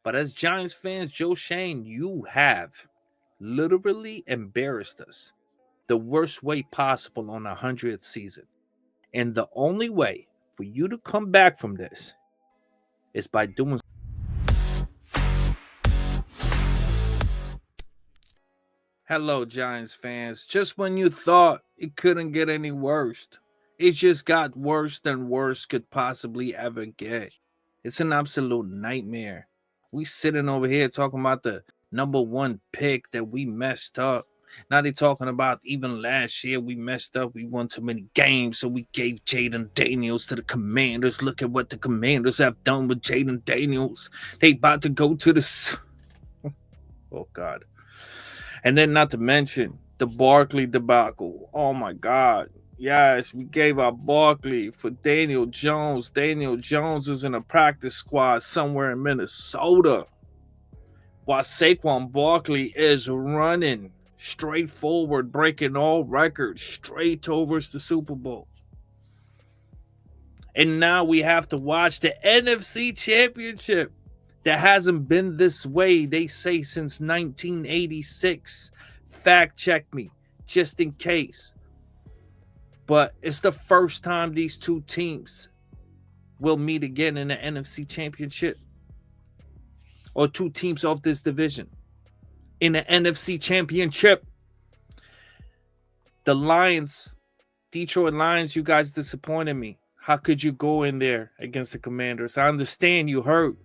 But as Giants fans, Joe Schoen, you have literally embarrassed us the worst way possible on our 100th season. And the only way for you to come back from this is by doing. Hello, Giants fans. Just when you thought it couldn't get any worse, it just got worse than worse could possibly ever get. It's an absolute nightmare. We sitting over here talking about the number one pick that we messed up. Now they talking about even last year we messed up. We won too many games, so we gave Jaden Daniels to the Commanders. Look at what the Commanders have done with Jaden Daniels. They about to go to the. Oh God. And then not to mention the Barkley debacle. Oh my God. Yes, we gave our Barkley for Daniel Jones. Daniel Jones is in a practice squad somewhere in Minnesota. While Saquon Barkley is running straight forward, breaking all records, straight towards the Super Bowl. And now we have to watch the NFC Championship. That hasn't been this way, they say, since 1986. Fact check me, just in case. But it's the first time these two teams will meet again in the NFC Championship. Or two teams of this division in the NFC Championship. The Lions, Detroit Lions, you guys disappointed me. How could you go in there against the Commanders? I understand you hurt.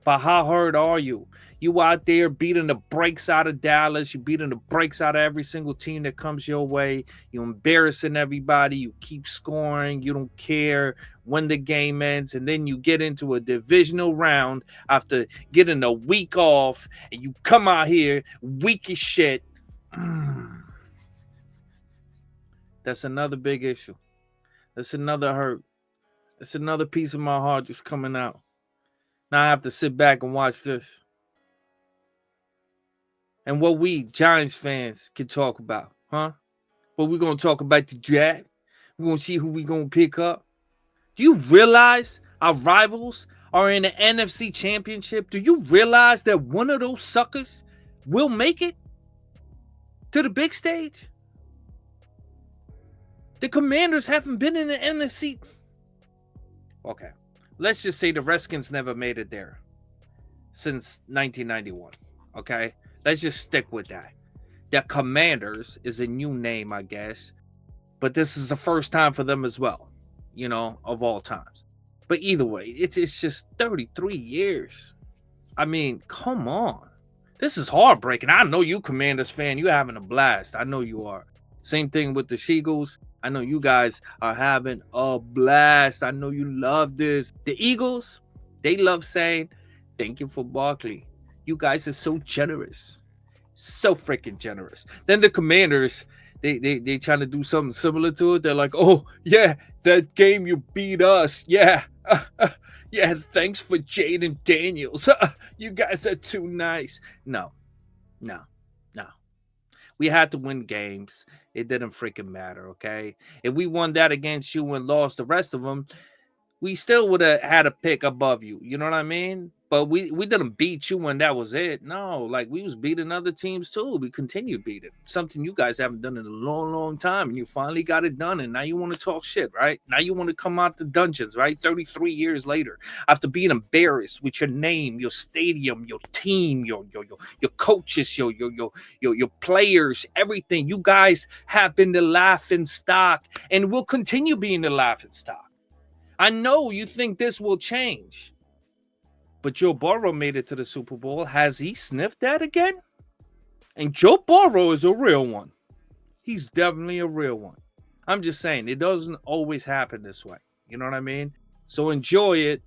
But how hurt are you? You out there beating the brakes out of Dallas. You beating the brakes out of every single team that comes your way. You embarrassing everybody. You keep scoring. You don't care when the game ends. And then you get into a divisional round after getting a week off. And you come out here weak as shit. That's another big issue. That's another hurt. That's another piece of my heart just coming out. Now I have to sit back and watch this. And what we Giants fans can talk about, huh? What we going to talk about the draft? We're going to see who we going to pick up. Do you realize our rivals are in the NFC Championship? Do you realize that one of those suckers will make it to the big stage? The Commanders haven't been in the NFC. Okay. Let's just say the Redskins never made it there since 1991, okay? Let's just stick with that. The Commanders is a new name, I guess, but this is the first time for them as well, of all times. But either way, it's just 33 years. I mean, come on. This is heartbreaking. I know you Commanders fan, you're having a blast. I know you are. Same thing with the Seagulls. I know you guys are having a blast. I know you love this. The Eagles, they love saying, thank you for Barkley. You guys are so generous. So freaking generous. Then the Commanders, they trying to do something similar to it. They're like, oh, yeah, that game you beat us. Yeah. Yeah, thanks for Jaden Daniels. You guys are too nice. No. We had to win games. It didn't freaking matter, okay? If we won that against you and lost the rest of them, we still would have had a pick above you. You know what I mean? But we didn't beat you when that was it. No, like we was beating other teams too. We continued beating. Something you guys haven't done in a long, long time. And you finally got it done. And now you want to talk shit, right? Now you want to come out the dungeons, right? 33 years later, after being embarrassed with your name, your stadium, your team, your coaches, your players, everything. You guys have been the laughing stock and will continue being the laughing stock. I know you think this will change. But Joe Burrow made it to the Super Bowl. Has he sniffed that again? And Joe Burrow is a real one. He's definitely a real one. I'm just saying, it doesn't always happen this way. You know what I mean? So enjoy it.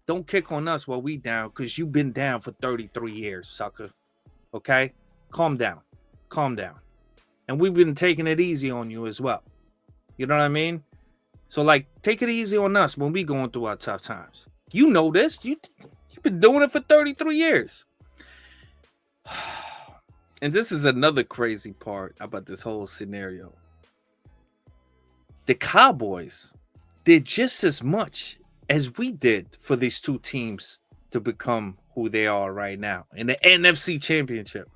Don't kick on us while we down, because you've been down for 33 years, sucker. Okay? Calm down. And we've been taking it easy on you as well. You know what I mean? So, take it easy on us when we going through our tough times. You know this. You've been doing it for 33 years. And this is another crazy part about this whole scenario. The Cowboys did just as much as we did for these two teams to become who they are right now in the NFC Championship.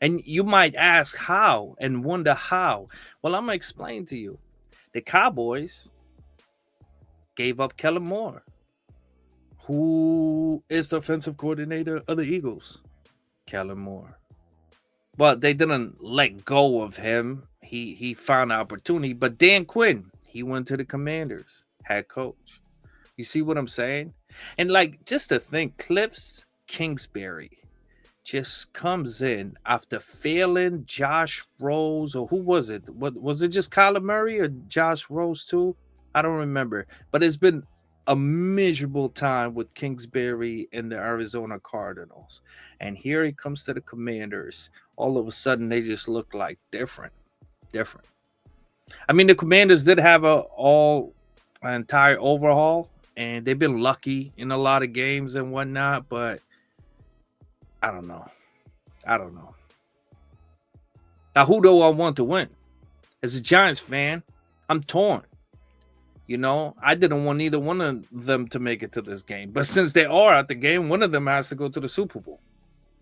And you might ask how and wonder how. Well, I'm going to explain to you. The Cowboys gave up Kellen Moore, who is the offensive coordinator of the Eagles. Kellen Moore. But they didn't let go of him. He found an opportunity. But Dan Quinn, he went to the Commanders, head coach. You see what I'm saying? And like, just to think, Cliff Kingsbury just comes in after failing Josh Rose, or who was it? What was it? Just Kyler Murray or Josh Rose too? I don't remember. But it's been a miserable time with Kingsbury and the Arizona Cardinals. And here he comes to the Commanders. All of a sudden, they just look like different. I mean, the Commanders did have an entire overhaul, and they've been lucky in a lot of games and whatnot, but I don't know. Now, who do I want to win? As a Giants fan, I'm torn. You know, I didn't want either one of them to make it to this game. But since they are at the game, one of them has to go to the Super Bowl.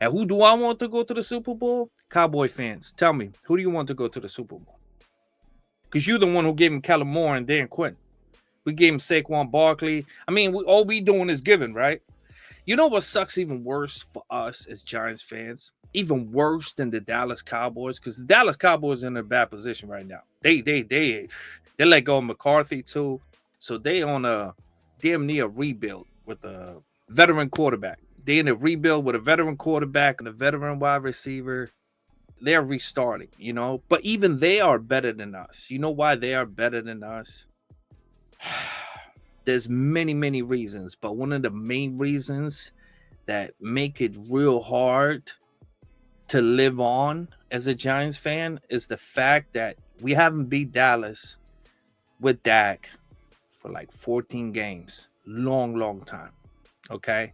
And who do I want to go to the Super Bowl? Cowboy fans, tell me, who do you want to go to the Super Bowl? Because you're the one who gave him Kellen Moore and Dan Quinn. We gave him Saquon Barkley. I mean, all we doing is giving, right? You know what sucks even worse for us as Giants fans? Even worse than the Dallas Cowboys, because the Dallas Cowboys are in a bad position right now. They let go of McCarthy too, so they on a damn near rebuild with a veteran quarterback. They in a rebuild with a veteran quarterback and a veteran wide receiver. They're restarting, you know. But even they are better than us. You know why they are better than us? There's many reasons, but one of the main reasons that make it real hard to live on as a Giants fan is the fact that we haven't beat Dallas with Dak for like 14 games. Long time. Okay?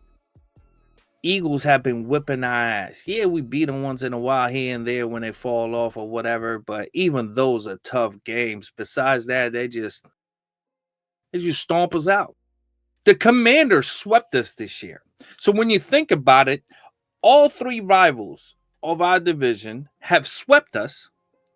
Eagles have been whipping our ass. Yeah, we beat them once in a while here and there when they fall off or whatever, but even those are tough games. Besides that, they just stomp us out. The Commanders swept us this year. So when you think about it, all three rivals of our division have swept us,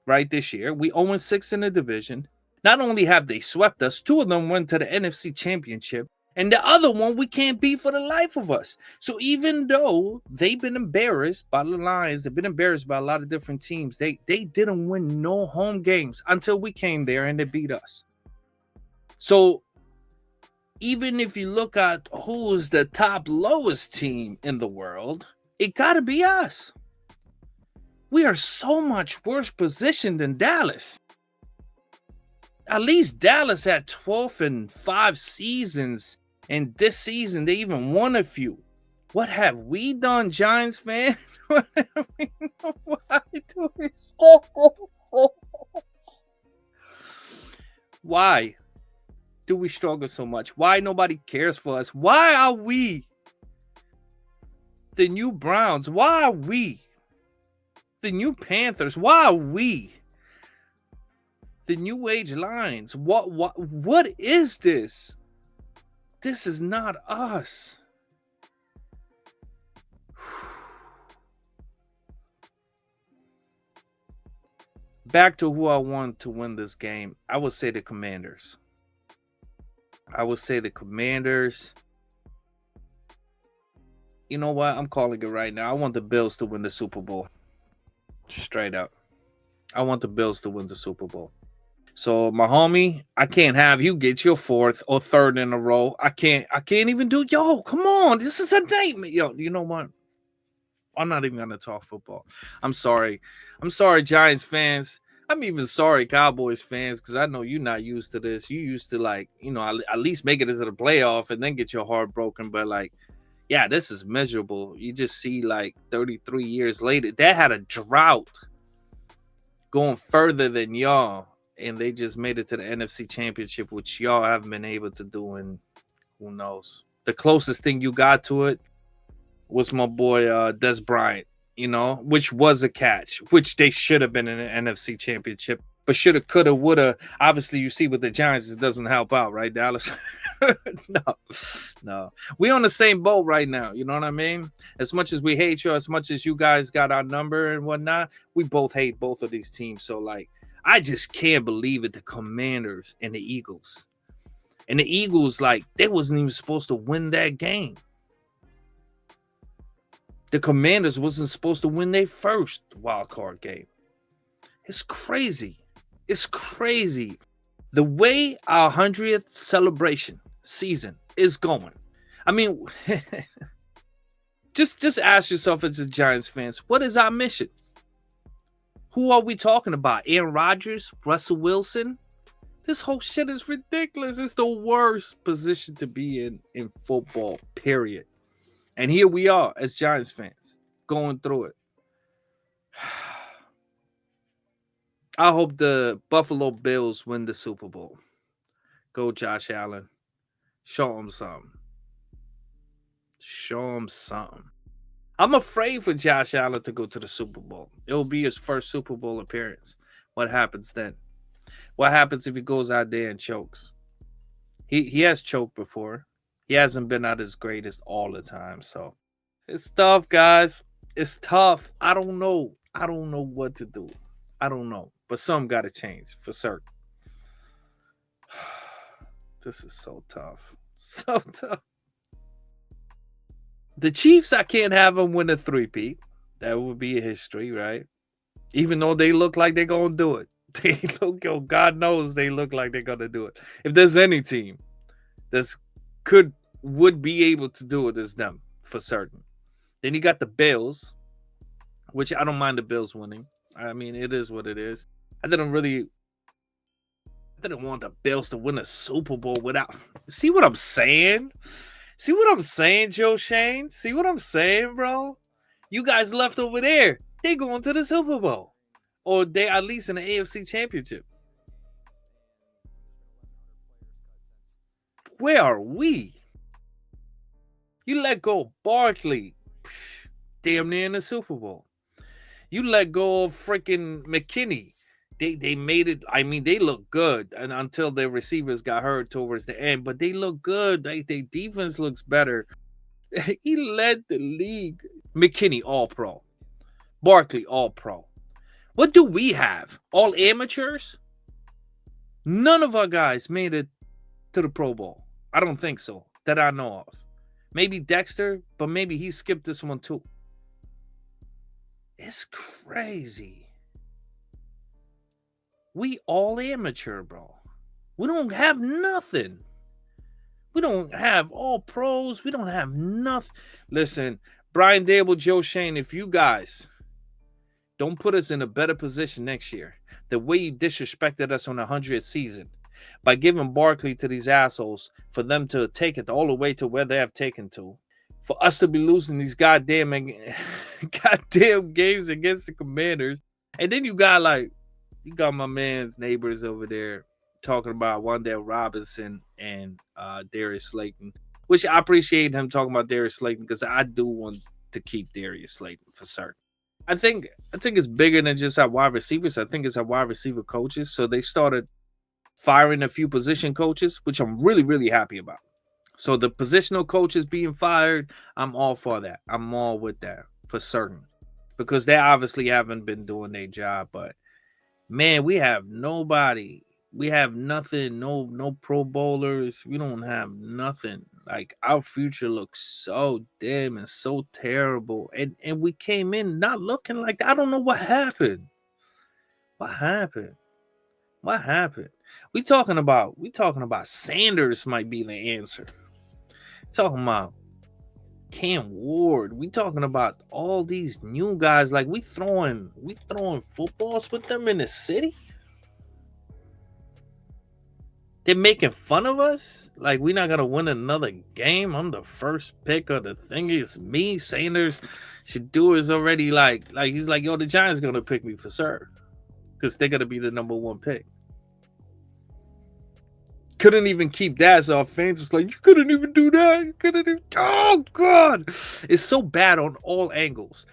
right, this year. We 0-6 in the division. Not only have they swept us, two of them went to the NFC Championship, and the other one we can't beat for the life of us. So even though they've been embarrassed by the Lions, they've been embarrassed by a lot of different teams, they didn't win no home games until we came there and they beat us. So even if you look at who is the top lowest team in the world, it got to be us. We are so much worse positioned than Dallas. At least Dallas had 12-5 seasons, and this season they even won a few. What have we done, Giants fan? What have we done? Why do we struggle? Why do we struggle so much? Why nobody cares for us? Why are we the new Browns? Why are we the new Panthers? Why are we the new age Lions? What is this? This is not us. Back to who I want to win this game. I would say the Commanders. You know what? I'm calling it right now. I want the Bills to win the Super Bowl. Straight up. I want the Bills to win the Super Bowl. So, my homie, I can't have you get your fourth or third in a row. I can't even do. Yo, come on. This is a nightmare. Yo, you know what? I'm not even going to talk football. I'm sorry. Giants fans. I'm even sorry, Cowboys fans, because I know you're not used to this. You used to, like, you know, at least make it into the playoff and then get your heart broken. But, like, yeah, this is miserable. You just see, like, 33 years later, they had a drought going further than y'all, and they just made it to the NFC Championship, which y'all haven't been able to do, and who knows. The closest thing you got to it was my boy Des Bryant, you know, which was a catch, which they should have been in the NFC Championship. But shoulda, coulda, woulda. Obviously, you see with the Giants, it doesn't help out, right, Dallas? No, no. We on the same boat right now. You know what I mean? As much as we hate you, as much as you guys got our number and whatnot, we both hate both of these teams. So, like, I just can't believe it. The Commanders and the Eagles. And the Eagles, like, they wasn't even supposed to win that game. The Commanders wasn't supposed to win their first wild card game. It's crazy. It's crazy. The way our 100th celebration season is going. I mean, just ask yourself as a Giants fans, what is our mission? Who are we talking about? Aaron Rodgers? Russell Wilson? This whole shit is ridiculous. It's the worst position to be in football, period. And here we are as Giants fans going through it. I hope the Buffalo Bills win the Super Bowl. Go Josh Allen. Show him something. Show him something. I'm afraid for Josh Allen to go to the Super Bowl. It will be his first Super Bowl appearance. What happens then? What happens if he goes out there and chokes? He has choked before. He hasn't been at his greatest all the time. So it's tough, guys. It's tough. I don't know. I don't know what to do. I don't know. But something got to change for certain. This is so tough. So tough. The Chiefs, I can't have them win a three-peat. That would be a history, right? Even though they look like they're going to do it. They look, oh, God knows they look like they're going to do it. If there's any team that's would be able to do it, is them for certain. Then you got the Bills, which I don't mind the Bills winning. I mean, it is what it is. I didn't want the Bills to win a Super Bowl without. See what I'm saying? See what I'm saying, Joe Shane? See what I'm saying, bro? You guys left over there. They going to the Super Bowl. Or they at least in the AFC Championship. Where are we? You let go of Barkley. Damn near in the Super Bowl. You let go of freaking McKinney. They made it. I mean, they look good, and until their receivers got hurt towards the end, but they look good. Their defense looks better. He led the league. McKinney, all pro. Barkley, all pro. What do we have? All amateurs? None of our guys made it to the Pro Bowl. I don't think so, that I know of. Maybe Dexter, but maybe he skipped this one too. It's crazy. We all amateur, bro. We don't have nothing. We don't have all pros. We don't have nothing. Listen, Brian Dable, Joe Shane, if you guys don't put us in a better position next year, the way you disrespected us on the 100th season by giving Barkley to these assholes for them to take it all the way to where they have taken to, for us to be losing these goddamn games against the Commanders, and then you got my man's neighbors over there talking about Wan'Dale Robinson and Darius Slayton, which I appreciate him talking about Darius Slayton because I do want to keep Darius Slayton for certain. I think it's bigger than just our wide receivers. I think it's our wide receiver coaches. So they started firing a few position coaches, which I'm really, really happy about. So the positional coaches being fired, I'm all for that. I'm all with that for certain. Because they obviously haven't been doing their job. But man, we have nobody. We have nothing. No Pro Bowlers. We don't have nothing. Like, our future looks so dim and so terrible. And we came in not looking like that. I don't know what happened. What happened? What happened? We talking about Sanders might be the answer. Talking about Cam Ward. We talking about all these new guys. Like, we throwing footballs with them in the city. They're making fun of us. Like, we're not gonna win another game. I'm the first pick of the thing. It's me. Sanders Shedeur is already like he's like, yo, the Giants gonna pick me for sure, because they're gonna be the number one pick. Couldn't even keep that off. Fans was like, you couldn't even do that. You couldn't even. Oh God, it's so bad on all angles.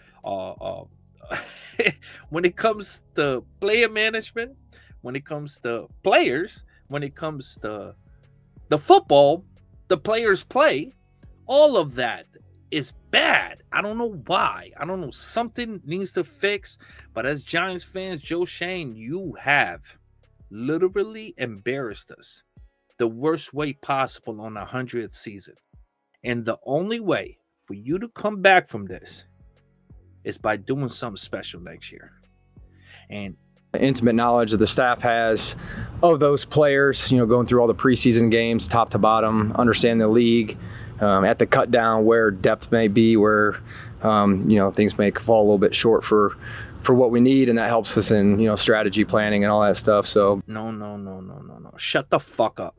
When it comes to player management, when it comes to players, when it comes to the football, the players play, all of that is bad. I don't know why. I don't know. Something needs to fix. But as Giants fans, Joe Schoen, you have literally embarrassed us the worst way possible on a 100th season. And the only way for you to come back from this is by doing something special next year. And intimate knowledge that the staff has of those players, going through all the preseason games, top to bottom, understand the league, at the cut down where depth may be, where things may fall a little bit short for what we need, and that helps us in strategy planning and all that stuff. So no. Shut the fuck up.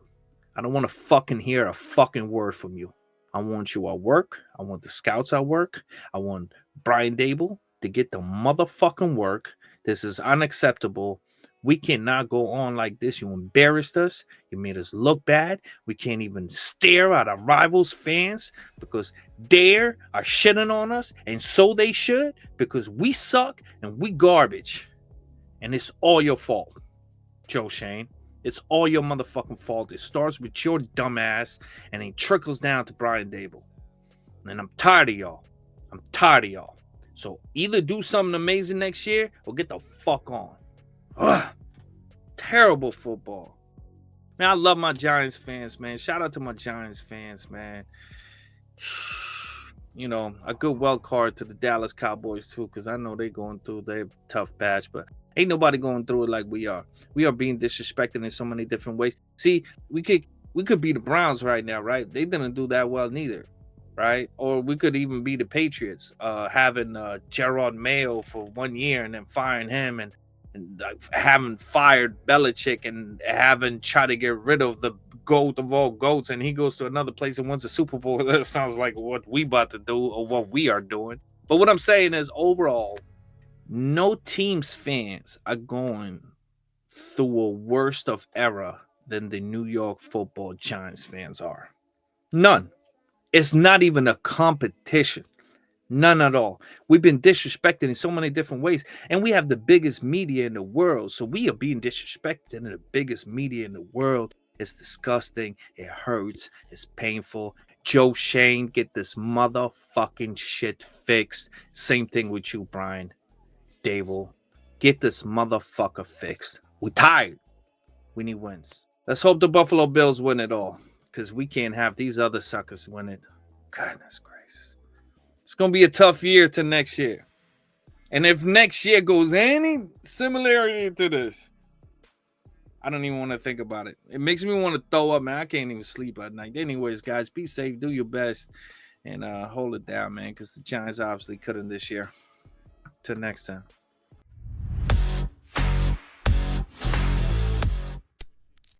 I don't want to fucking hear a fucking word from you. I want you at work. I want the scouts at work. I want Brian Dable to get the motherfucking work. This is unacceptable. We cannot go on like this. You embarrassed us. You made us look bad. We can't even stare at our rivals' fans because they are shitting on us, and so they should, because we suck and we garbage. And it's all your fault, Joe Schoen. It's all your motherfucking fault. It starts with your dumb ass and it trickles down to Brian Dable. And I'm tired of y'all. So either do something amazing next year or get the fuck on. Ugh. Terrible football. Man, I love my Giants fans, man. Shout out to my Giants fans, man. A good wild card to the Dallas Cowboys too, because I know they're going through their tough patch, but ain't nobody going through it like we are. We are being disrespected in so many different ways. See, we could be the Browns right now, right? They didn't do that well neither, right? Or we could even be the Patriots, having Gerard Mayo for 1 year and then firing him, and having fired Belichick and having tried to get rid of the GOAT of all GOATs, and he goes to another place and wins a Super Bowl. That sounds like what we about to do or what we are doing. But what I'm saying is, overall, no team's fans are going through a worst of era than the New York Football Giants fans are. None. It's not even a competition. None at all. We've been disrespected in so many different ways, and we have the biggest media in the world. So we are being disrespected in the biggest media in the world. It's disgusting. It hurts. It's painful. Joe Schoen, get this motherfucking shit fixed. Same thing with you, Brian Dable. Get this motherfucker fixed. We're tired. We need wins. Let's hope the Buffalo Bills win it all, because we can't have these other suckers win it. Goodness gracious. It's going to be a tough year to next year. And if next year goes any similarity to this, I don't even want to think about it. It makes me want to throw up, man. I can't even sleep at night. Anyways, guys, be safe. Do your best. And hold it down, man, because the Giants obviously couldn't this year. Till next time.